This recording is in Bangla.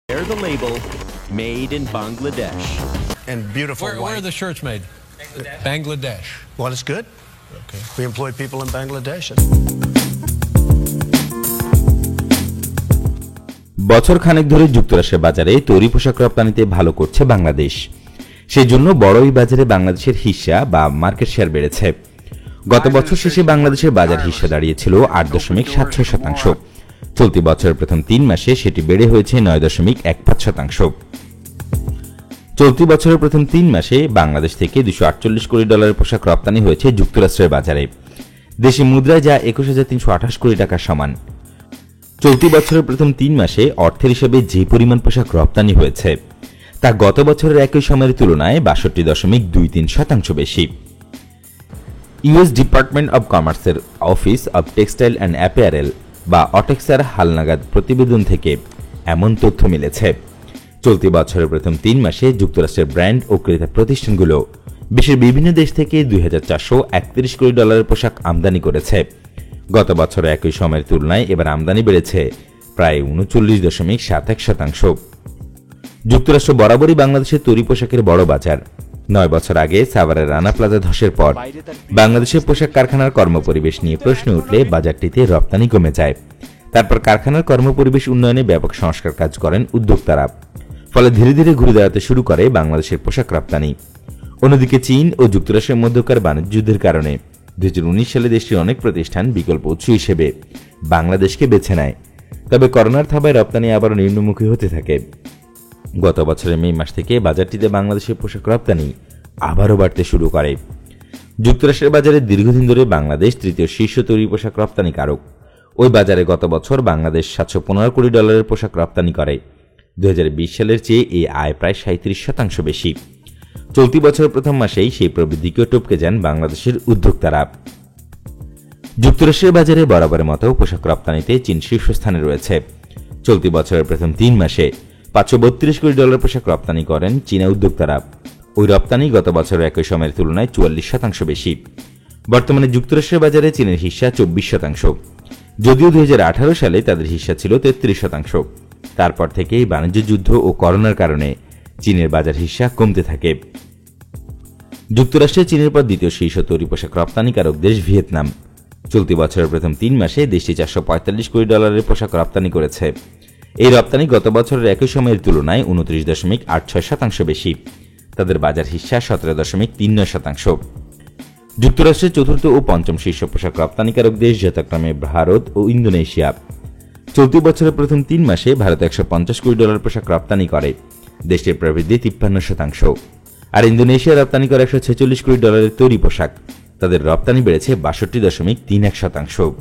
Bear the label, made in Bangladesh. And beautiful Where are the shirts made? Bangladesh. Well, it's good. Okay. We employ people in Bangladesh. বছর খানেক ধরে যুক্তরাষ্ট্রের বাজারে তৈরি পোশাক রপ্তানিতে ভালো করছে বাংলাদেশ। সেজন্য বড় এই বাজারে বাংলাদেশের হিস্সা বা মার্কেট শেয়ার বেড়েছে। গত বছর শেষে বাংলাদেশের বাজার হিস্সা দাঁড়িয়েছিল 8.76%। চলতি বছরের প্রথম 3 মাসে সেটি বেড়ে হয়েছে 9.15%। চলতি বছরের প্রথম 3 মাসে বাংলাদেশ থেকে $248 কোটি পোশাক রপ্তানি হয়েছে যুক্তরাষ্ট্রের বাজারে। দেশি মুদ্রায় যা 21,328 কোটি টাকার সমান। চলতি বছরের প্রথম 3 মাসে অর্থের হিসেবে যে পরিমাণ পোশাক রপ্তানি হয়েছে তা গত বছরের একই সময়ের তুলনায় 62.23% বেশি। ইউএস ডিপার্টমেন্ট অব কমার্সের office of textile and apparel বা অটেক্সার হালনাগাদ প্রতিবেদন থেকে এমন তথ্য মিলেছে। চলতি বছরের প্রথম 3 মাসে যুক্তরাষ্ট্রের ব্র্যান্ড ও ক্রেতা প্রতিষ্ঠানগুলো বিশ্বের বিভিন্ন দেশ থেকে $2,431 কোটি পোশাক আমদানি করেছে। গত বছরের একই সময়ের তুলনায় এবার আমদানি বেড়েছে প্রায় 39.71%। যুক্তরাষ্ট্র বরাবরই বাংলাদেশের তৈরি পোশাকের বড় বাজার। 9 বছর আগে সাভারের রানা প্লাজা ধসের পর বাংলাদেশের পোশাক কারখানার কর্মপরিবেশ নিয়ে প্রশ্ন উঠলে বাজারটিতে রপ্তানি কমে যায়। তারপর কারখানার কর্মপরিবেশ উন্নয়নে ব্যাপক সংস্কার কাজ করেন উদ্যোক্তারা। ফলে ধীরে ধীরে ঘুরে দাঁড়াতে শুরু করে বাংলাদেশের পোশাক রপ্তানি। অন্যদিকে চীন ও যুক্তরাষ্ট্রের মধ্যকার বাণিজ্য যুদ্ধের কারণে 2019 সালে দেশটির অনেক প্রতিষ্ঠান বিকল্প উৎস হিসেবে বাংলাদেশকে বেছে নেয়। তবে করোনার থাবায় রপ্তানি আবারও নিম্নমুখী হতে থাকে। গত বছরের মে মাস থেকে বাজারটিতে বাংলাদেশের পোশাক রপ্তানি আবারও বাড়তে শুরু করে। যুক্তরাষ্ট্রের বাজারে দীর্ঘদিন ধরে বাংলাদেশ তৃতীয় শীর্ষ তৈরি পোশাক রপ্তানিকারক। ওই বাজারে গত বছর বাংলাদেশ $715 কোটি পোশাক রপ্তানি করে। 2020 সালের চেয়ে এই আয় প্রায় 37% বেশি। চলতি বছরের প্রথম মাসেই সেই প্রবৃদ্ধিকেও টপকে যান বাংলাদেশের উদ্যোক্তারা। যুক্তরাষ্ট্রের বাজারে বরাবরের মতো পোশাক রপ্তানিতে চীন শীর্ষস্থানে রয়েছে। চলতি বছরের প্রথম 3 মাসে $532 কোটি পোশাক রপ্তানি করেন চীনা উদ্যোক্তারা। ওই রপ্তানি গত বছরের একই সময়ের তুলনায় 44% বেশি। বর্তমানে যুক্তরাষ্ট্রের বাজারে চীনের হিস্সা 24%। যদিও 2018 সালে তাদের হিস্সা ছিল 33%। তারপর থেকেই বাণিজ্য যুদ্ধ ও করোনার কারণে চীনের বাজার হিস্সা কমতে থাকে। যুক্তরাষ্ট্রে চীনের পর দ্বিতীয় শীর্ষ তৈরি পোশাক রপ্তানিকারক দেশ ভিয়েতনাম। চলতি বছরের প্রথম 3 মাসে দেশটি $445 কোটি পোশাক রপ্তানি করেছে। এই রপ্তানি গত বছরের একই সময়ের তুলনায় 29.86% বেশি। তাদের বাজার হিস্সা 17.39%। যুক্তরাষ্ট্রের চতুর্থ ও পঞ্চম শীর্ষ পোশাক রপ্তানিকারক দেশ যথাক্রমে ভারত ও ইন্দোনেশিয়া। চলতি বছরের প্রথম 3 মাসে ভারত $150 কোটি পোশাক রপ্তানি করে। দেশটির প্রবৃদ্ধি 53%। আর ইন্দোনেশিয়া রপ্তানি করে $146 কোটি তৈরি পোশাক। তাদের রপ্তানি বেড়েছে 62.31%।